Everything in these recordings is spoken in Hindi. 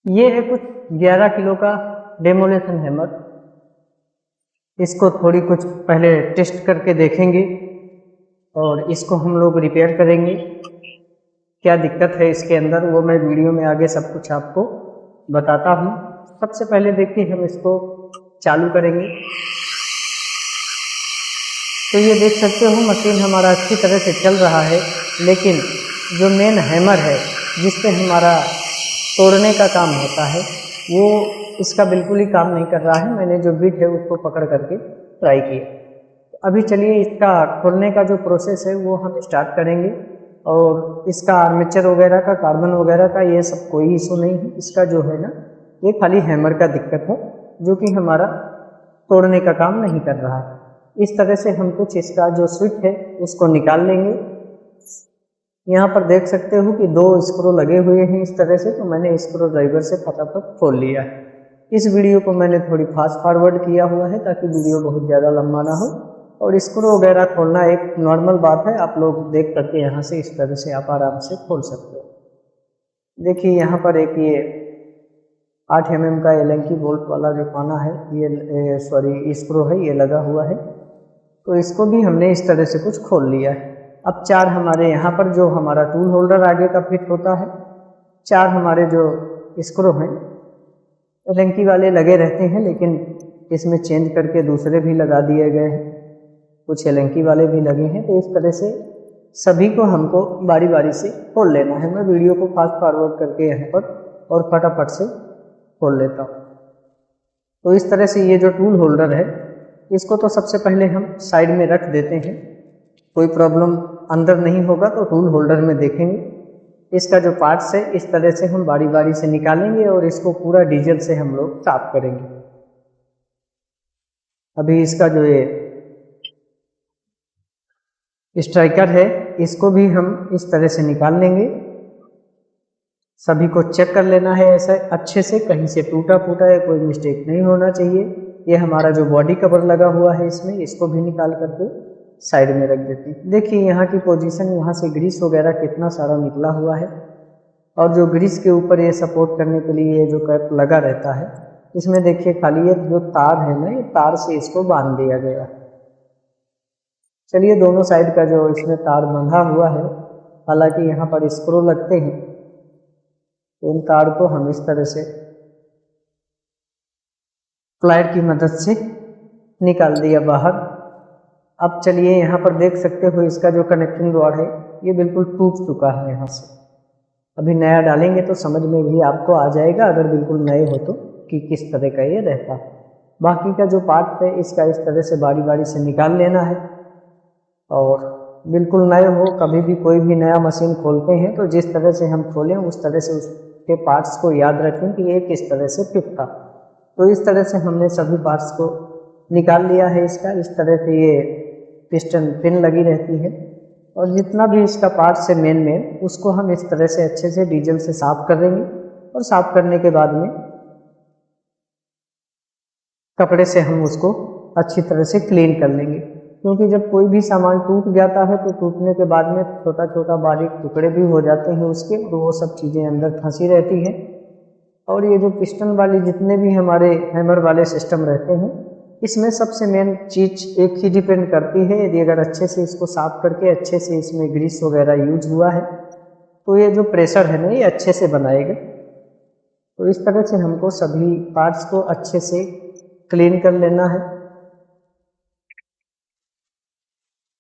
ये है कुछ 11 किलो का डेमोलेशन हैमर। इसको थोड़ी कुछ पहले टेस्ट करके देखेंगे और इसको हम लोग रिपेयर करेंगे। क्या दिक्कत है इसके अंदर वो मैं वीडियो में आगे सब कुछ आपको बताता हूँ। सबसे पहले देखिए हम इसको चालू करेंगे तो ये देख सकते हो मशीन हमारा अच्छी तरह से चल रहा है, लेकिन जो मेन हैमर है जिससे हमारा तोड़ने का काम होता है वो इसका बिल्कुल ही काम नहीं कर रहा है। मैंने जो बिट है उसको पकड़ करके ट्राई किया। अभी चलिए इसका खोलने का जो प्रोसेस है वो हम स्टार्ट करेंगे। और इसका आर्मेचर वगैरह का, कार्बन वगैरह का ये सब कोई इशू नहीं है। इसका जो है ना ये खाली हैमर का दिक्कत है जो कि हमारा तोड़ने का काम नहीं कर रहा है। इस तरह से हम कुछ इसका जो स्विच है उसको निकाल लेंगे। यहाँ पर देख सकते हो कि 2 स्क्रू लगे हुए हैं इस तरह से, तो मैंने स्क्रू ड्राइवर से फटाफट खोल लिया है। इस वीडियो को मैंने थोड़ी फास्ट फॉरवर्ड किया हुआ है ताकि वीडियो बहुत ज़्यादा लंबा ना हो। और स्क्रू वगैरह खोलना एक नॉर्मल बात है, आप लोग देख करके यहाँ से इस तरह से आप आराम से खोल सकते हो। देखिए यहाँ पर एक ये 8 mm का एलेंकी बोल्ट वाला जो पाना है ये सॉरी स्क्रू है ये लगा हुआ है, तो इसको भी हमने इस तरह से कुछ खोल लिया है। अब 4 हमारे यहाँ पर जो हमारा टूल होल्डर आगे का फिट होता है, 4 हमारे जो स्क्रू हैं एलेंकी वाले लगे रहते हैं, लेकिन इसमें चेंज करके दूसरे भी लगा दिए गए हैं, कुछ एलेंकी वाले भी लगे हैं। तो इस तरह से सभी को हमको बारी बारी से खोल लेना है। मैं वीडियो को फास्ट फॉरवर्ड करके यहाँ पर और फटाफट से खोल लेता हूँ। तो इस तरह से ये जो टूल होल्डर है इसको तो सबसे पहले हम साइड में रख देते हैं, कोई प्रॉब्लम अंदर नहीं होगा तो टूल होल्डर में देखेंगे। इसका जो पार्ट्स है इस तरह से हम बारी बारी से निकालेंगे और इसको पूरा डीजल से हम लोग साफ करेंगे। अभी इसका जो ये स्ट्राइकर है इसको भी हम इस तरह से निकाल लेंगे। सभी को चेक कर लेना है ऐसा अच्छे से, कहीं से टूटा फूटा या कोई मिस्टेक नहीं होना चाहिए। ये हमारा जो बॉडी कवर लगा हुआ है इसमें, इसको भी निकाल करके साइड में रख देते हैं। देखिए यहाँ की पोजीशन, यहाँ से ग्रीस वगैरह कितना सारा निकला हुआ है। और जो ग्रीस के ऊपर ये सपोर्ट करने के लिए ये जो कैप लगा रहता है इसमें देखिए खाली ये जो तार है ना, ये तार से इसको बांध दिया गया है। चलिए दोनों साइड का जो इसमें तार बंधा हुआ है, हालांकि यहाँ पर स्क्रू लगते हैं, तो इन तार को हम इस तरह से प्लायर की मदद से निकाल दिया बाहर। अब चलिए यहाँ पर देख सकते हो इसका जो कनेक्टिंग रॉड है ये बिल्कुल टूट चुका है यहाँ से। अभी नया डालेंगे तो समझ में भी आपको आ जाएगा अगर बिल्कुल नए हो तो कि किस तरह का ये रहता है। बाकी का जो पार्ट है इसका इस तरह से बारी बारी से निकाल लेना है। और बिल्कुल नए हो, कभी भी कोई भी नया मशीन खोलते हैं तो जिस तरह से हम खोलें उस तरह से उसके पार्ट्स को याद रखें कि ये किस तरह से फिट था। तो इस तरह से हमने सभी पार्ट्स को निकाल लिया है इसका। इस तरह से ये पिस्टन पिन लगी रहती है और जितना भी इसका पार्ट्स है मेन उसको हम इस तरह से अच्छे से डीजल से साफ कर देंगे। और साफ करने के बाद में कपड़े से हम उसको अच्छी तरह से क्लीन कर लेंगे, क्योंकि जब कोई भी सामान टूट जाता है तो टूटने के बाद में छोटा छोटा बारीक टुकड़े भी हो जाते हैं उसके, और वो सब चीज़ें अंदर फंसी रहती हैं। और ये जो पिस्टन वाली जितने भी हमारे हैमर वाले सिस्टम रहते हैं इसमें सबसे मेन चीज़ एक ही डिपेंड करती है। यदि अगर अच्छे से इसको साफ करके अच्छे से इसमें ग्रीस वगैरह यूज हुआ है तो ये जो प्रेशर है ना ये अच्छे से बनाएगा। तो इस तरह से हमको सभी पार्ट्स को अच्छे से क्लीन कर लेना है।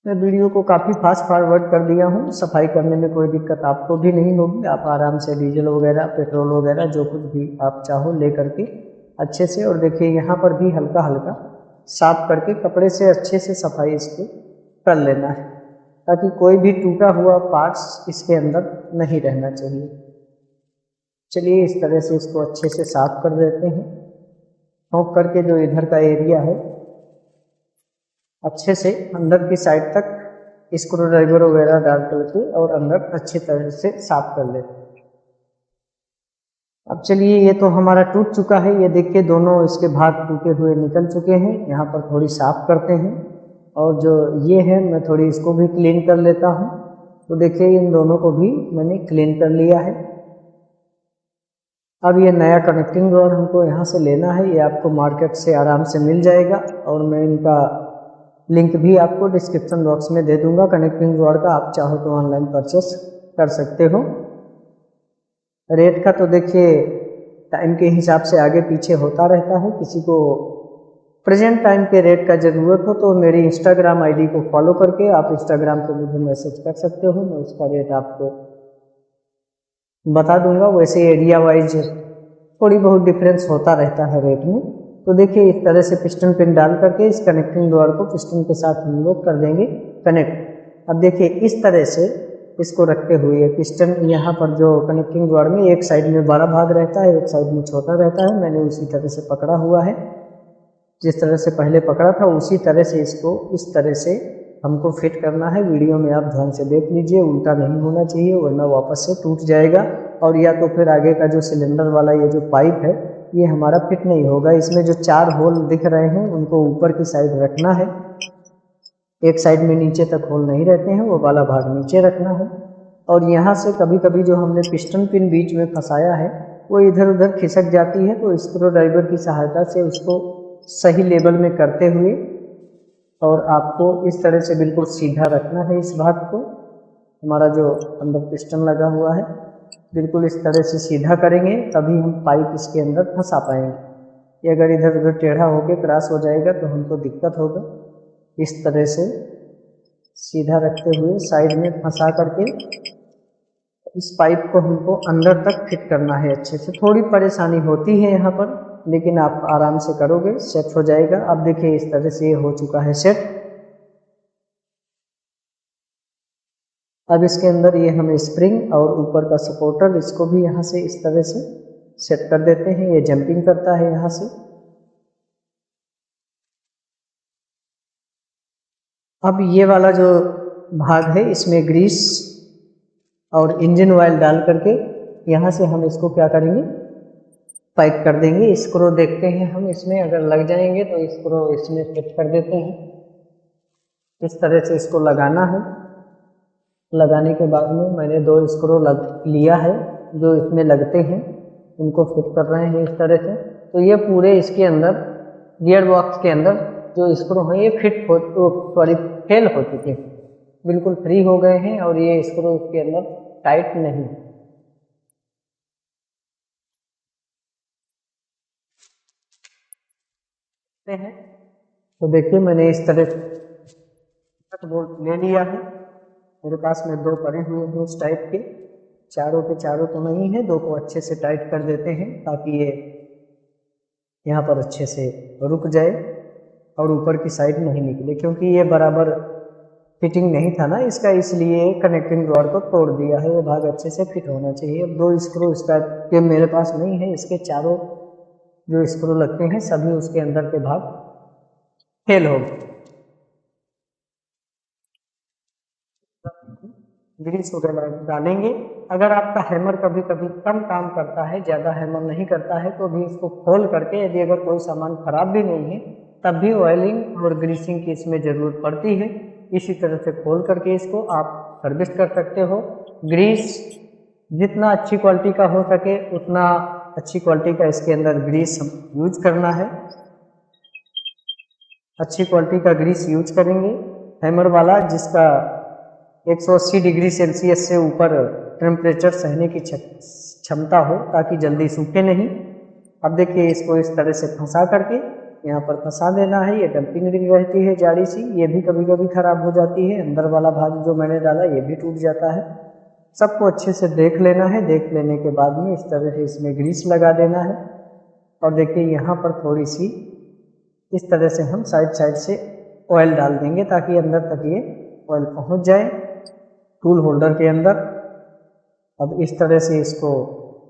मैं वीडियो को काफ़ी फास्ट फॉरवर्ड कर दिया हूँ, सफाई करने में कोई दिक्कत आपको भी नहीं होगी। आप आराम से डीजल वगैरह, पेट्रोल वगैरह जो कुछ भी आप चाहो ले करके अच्छे से। और देखिए यहाँ पर भी हल्का हल्का साफ करके कपड़े से अच्छे से सफाई इसको कर लेना है, ताकि कोई भी टूटा हुआ पार्ट्स इसके अंदर नहीं रहना चाहिए। चलिए इस तरह से इसको अच्छे से साफ कर देते हैं। ठोक करके जो इधर का एरिया है अच्छे से अंदर की साइड तक स्क्रू ड्राइवर वगैरह डाल करके और अंदर अच्छी तरह से साफ कर लेते हैं। अब चलिए ये तो हमारा टूट चुका है, ये देखिए दोनों इसके भाग टूटे हुए निकल चुके हैं। यहाँ पर थोड़ी साफ करते हैं और जो ये है मैं थोड़ी इसको भी क्लीन कर लेता हूँ। तो देखिए इन दोनों को भी मैंने क्लीन कर लिया है। अब ये नया कनेक्टिंग रॉड हमको यहाँ से लेना है, ये आपको मार्केट से आराम से मिल जाएगा और मैं इनका लिंक भी आपको डिस्क्रिप्शन बॉक्स में दे दूंगा कनेक्टिंग रॉड का, आप चाहो तो ऑनलाइन परचेस कर सकते हो। रेट का तो देखिए टाइम के हिसाब से आगे पीछे होता रहता है, किसी को प्रेजेंट टाइम के रेट का ज़रूरत हो तो मेरी इंस्टाग्राम आईडी को फॉलो करके आप इंस्टाग्राम पे मुझे मैसेज कर सकते हो, मैं उसका रेट आपको बता दूंगा। वैसे एरिया वाइज थोड़ी बहुत डिफरेंस होता रहता है रेट में। तो देखिए इस तरह से पिस्टन पिन डाल करके इस कनेक्टिंग रॉड को पिस्टन के साथ हम लोग कर देंगे कनेक्ट। अब देखिए इस तरह से इसको रखते हुए पिस्टन यहाँ पर जो कनेक्टिंग रॉड में एक साइड में बड़ा भाग रहता है, एक साइड में छोटा रहता है, मैंने उसी तरह से पकड़ा हुआ है। जिस तरह से पहले पकड़ा था उसी तरह से इसको इस तरह से हमको फिट करना है। वीडियो में आप ध्यान से देख लीजिए, उल्टा नहीं होना चाहिए वरना वापस से टूट जाएगा और या तो फिर आगे का जो सिलेंडर वाला ये जो पाइप है ये हमारा फिट नहीं होगा। इसमें जो 4 होल दिख रहे हैं उनको ऊपर की साइड रखना है, एक साइड में नीचे तक होल नहीं रहते हैं, वो वाला भाग नीचे रखना है। और यहाँ से कभी कभी जो हमने पिस्टन पिन बीच में फंसाया है वो इधर उधर खिसक जाती है, तो स्क्रू ड्राइवर की सहायता से उसको सही लेवल में करते हुए और आपको इस तरह से बिल्कुल सीधा रखना है। इस भाग को हमारा जो अंदर पिस्टन लगा हुआ है बिल्कुल इस तरह से सीधा करेंगे तभी हम पाइप इसके अंदर फंसा पाएंगे। ये अगर इधर उधर टेढ़ा होकर क्रॉस हो जाएगा तो हमको दिक्कत होगा। इस तरह से सीधा रखते हुए साइड में फंसा करके इस पाइप को हमको अंदर तक फिट करना है अच्छे से। थोड़ी परेशानी होती है यहाँ पर लेकिन आप आराम से करोगे सेट हो जाएगा। अब देखिए इस तरह से ये हो चुका है सेट। अब इसके अंदर ये हमें स्प्रिंग और ऊपर का सपोर्टर इसको भी यहाँ से इस तरह से सेट कर देते हैं। ये जंपिंग करता है यहाँ से। अब ये वाला जो भाग है इसमें ग्रीस और इंजन ऑयल डाल करके यहाँ से हम इसको क्या करेंगे पैक कर देंगे। स्क्रू देखते हैं हम इसमें अगर लग जाएंगे तो स्क्रू इसमें फिट कर देते हैं। इस तरह से इसको लगाना है। लगाने के बाद में मैंने 2 स्क्रू लिया है जो इसमें लगते हैं, उनको फिट कर रहे हैं इस तरह से। तो ये पूरे इसके अंदर गियर बॉक्स के अंदर जो स्क्रू हैं ये फिट हो फेल हो चुके हैं, बिल्कुल फ्री हो गए हैं और ये स्क्रू इसके अंदर टाइट नहीं हैं। तो देखिए मैंने इस तरह से बोल्ट ले लिया है। मेरे पास में 2 पड़े हुए हैं इस टाइप के, चारों के चारों तो नहीं है, 2 को अच्छे से टाइट कर देते हैं ताकि ये यहाँ पर अच्छे से रुक जाए और ऊपर की साइड नहीं निकले, क्योंकि ये बराबर फिटिंग नहीं था ना इसका, इसलिए कनेक्टिंग रॉड को तोड़ दिया है। ये भाग अच्छे से फिट होना चाहिए। अब 2 स्क्रू इस टाइप के मेरे पास नहीं है, इसके चारों जो स्क्रू लगते हैं सभी उसके अंदर के भाग फेल हो गए। ग्रीस वगैरह डालेंगे। अगर आपका हैमर कभी कभी कम काम करता है, ज़्यादा हैमर नहीं करता है, तो भी इसको खोल करके यदि अगर कोई सामान खराब भी नहीं है तब भी ऑयलिंग और ग्रीसिंग की इसमें ज़रूरत पड़ती है। इसी तरह से खोल करके इसको आप सर्विस कर सकते हो। ग्रीस जितना अच्छी क्वालिटी का हो सके उतना अच्छी क्वालिटी का इसके अंदर ग्रीस यूज करना है। अच्छी क्वालिटी का ग्रीस यूज करेंगे हैमर वाला, जिसका 180 डिग्री सेल्सियस से ऊपर टेम्परेचर सहने की क्षमता हो ताकि जल्दी सूखे नहीं। अब देखिए इसको इस तरह से फंसा करके यहाँ पर फंसा देना है। ये डंपिंग रिंग रहती है जाली सी, ये भी कभी कभी खराब हो जाती है। अंदर वाला भाग जो मैंने डाला ये भी टूट जाता है। सबको अच्छे से देख लेना है। देख लेने के बाद में इस तरह से इसमें ग्रीस लगा देना है। और देखिए यहाँ पर थोड़ी सी इस तरह से हम साइड से ऑयल डाल देंगे ताकि अंदर तक ये ऑयल पहुँच जाए टूल होल्डर के अंदर। अब इस तरह से इसको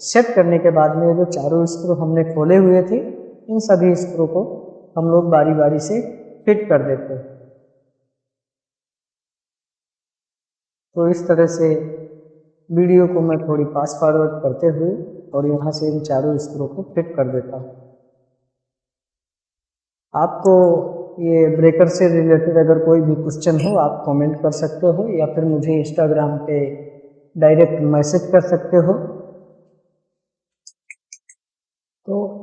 सेट करने के बाद में जो चारों स्क्रू हमने खोले हुए थे इन सभी स्क्रू को हम लोग बारी बारी से फिट कर देते हैं। तो इस तरह से वीडियो को मैं थोड़ी फास्ट फॉरवर्ड करते हुए और यहाँ से इन चारों स्क्रू को फिट कर देता हूँ। आपको ये ब्रेकर से रिलेटेड अगर कोई भी क्वेश्चन हो आप कमेंट कर सकते हो या फिर मुझे इंस्टाग्राम पे डायरेक्ट मैसेज कर सकते हो।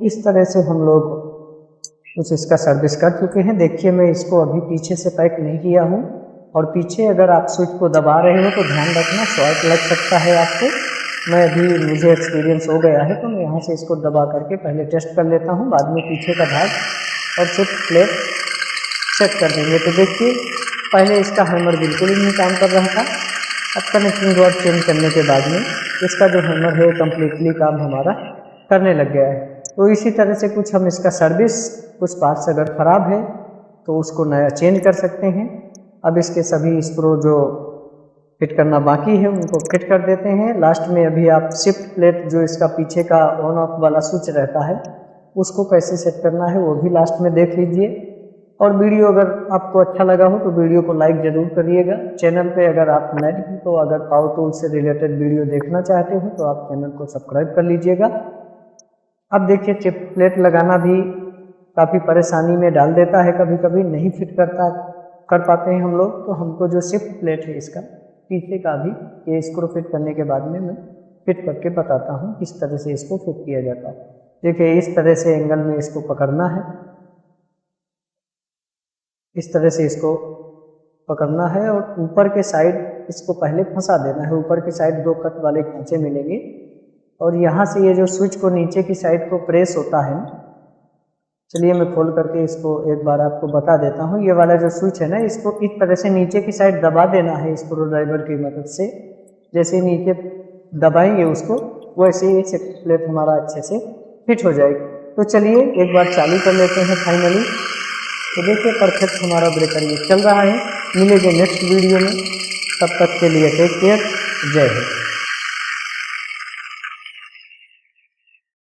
इस तरह से हम लोग कुछ इसका सर्विस कर चुके हैं। देखिए मैं इसको अभी पीछे से पैक नहीं किया हूँ, और पीछे अगर आप स्विच को दबा रहे हो तो ध्यान रखना शॉर्ट लग सकता है आपको। मैं अभी मुझे एक्सपीरियंस हो गया है तो मैं यहाँ से इसको दबा करके पहले टेस्ट कर लेता हूँ, बाद में पीछे का भाग और शिफ्ट प्लेट सेट कर देंगे। तो देखिए पहले इसका हैमर बिल्कुल ही नहीं काम कर रहा था, अब कनेक्टिंग रॉड चेंज करने के बाद में इसका जो हैमर है कम्प्लीटली काम हमारा करने लग गया है। तो इसी तरह से कुछ हम इसका सर्विस, कुछ पार्ट्स अगर ख़राब है तो उसको नया चेंज कर सकते हैं। अब इसके सभी स्क्रू जो फिट करना बाकी है उनको फिट कर देते हैं। लास्ट में अभी आप शिफ्ट प्लेट जो इसका पीछे का ऑन ऑफ वाला स्विच रहता है उसको कैसे सेट करना है वो भी लास्ट में देख लीजिए। और वीडियो अगर आपको अच्छा लगा हो तो वीडियो को लाइक ज़रूर करिएगा। चैनल पे अगर आप नए हैं तो अगर पावर टूल से रिलेटेड वीडियो देखना चाहते हो तो आप चैनल को सब्सक्राइब कर लीजिएगा। अब देखिए शिफ्ट प्लेट लगाना भी काफ़ी परेशानी में डाल देता है, कभी कभी नहीं फिट कर पाते हैं हम लोग। तो हमको जो शिफ्ट प्लेट है इसका पीछे का भी ये स्क्रू फिट करने के बाद में मैं फिट करके बताता हूँ किस तरह से इसको फिट किया जाता है। देखिए इस तरह से एंगल में इसको पकड़ना है, इस तरह से इसको पकड़ना है और ऊपर के साइड इसको पहले फंसा देना है। ऊपर की साइड 2 कट वाले खांचे मिलेंगे और यहाँ से ये जो स्विच को नीचे की साइड को प्रेस होता है, चलिए मैं खोल करके इसको एक बार आपको बता देता हूँ। ये वाला जो स्विच है ना, इसको इस तरह से नीचे की साइड दबा देना है स्क्रू ड्राइवर की मदद से। जैसे नीचे दबाएंगे उसको वैसे ही शिफ्ट प्लेट हमारा अच्छे से फिट हो जाएगी। तो चलिए एक बार चालू कर लेते हैं फाइनली। तो देखिए परफेक्ट हमारा ब्रेकर ये चल रहा है। मिलेंगे नेक्स्ट वीडियो में, तब तक के लिए टेक केयर, जय हिंद।